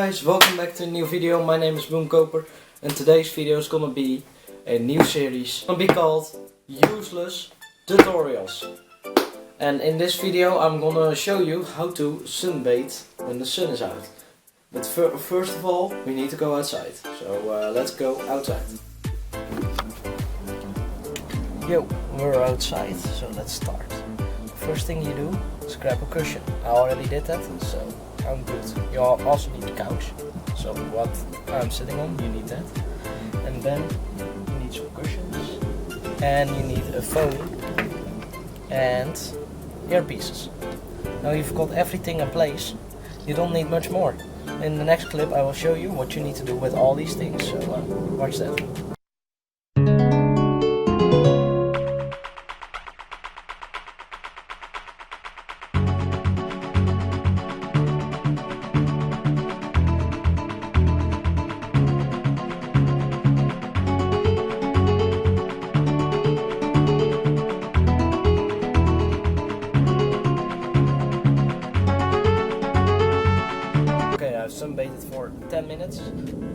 guys, welcome back to a new video. My name is Boomkoper and today's video is gonna be a new series. It's gonna be called Useless Tutorials. And in this video I'm gonna show you how to sunbathe when the sun is out. But first of all we need to go outside. So let's go outside. Yo, we're outside, so let's start. First thing you do is grab a cushion. I already did that, so I'm good. You also need a couch. So what I'm sitting on, you need that. And then you need some cushions. And you need a phone. And earpieces. Now you've got everything in place. You don't need much more. In the next clip I will show you what you need to do with all these things. So watch that. I've sunbathed for 10 minutes.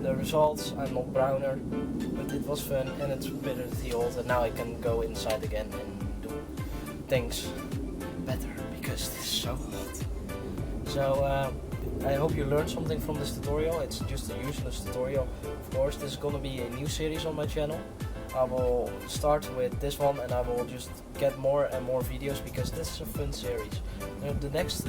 The results, I'm not browner, but it was fun and it's bitter old, and now I can go inside again and do things better because this is so hot. So I hope you learned something from this tutorial. It's just a useless tutorial. Of course, this is gonna be a new series on my channel. I will start with this one and I will just get more and more videos because this is a fun series. The next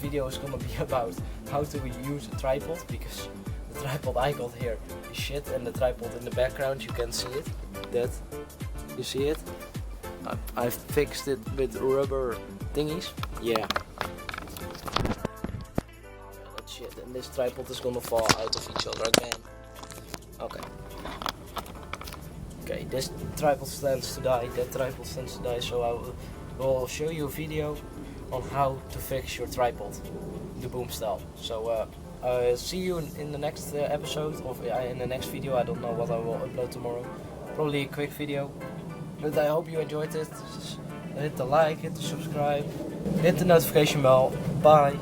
video is gonna be about how to use a tripod, because the tripod I got here is shit, and the tripod in the background, you can see it. That, you see it? I fixed it with rubber thingies. Yeah. That's shit, and this tripod is gonna fall out of each other again. Okay, this tripod stands to die, that tripod stands to die, so I will show you a video on how to fix your tripod, the boom style. So see you in the next episode, or in the next video. I don't know what I will upload tomorrow. Probably a quick video, but I hope you enjoyed it. Hit the like, hit the subscribe, hit the notification bell. Bye.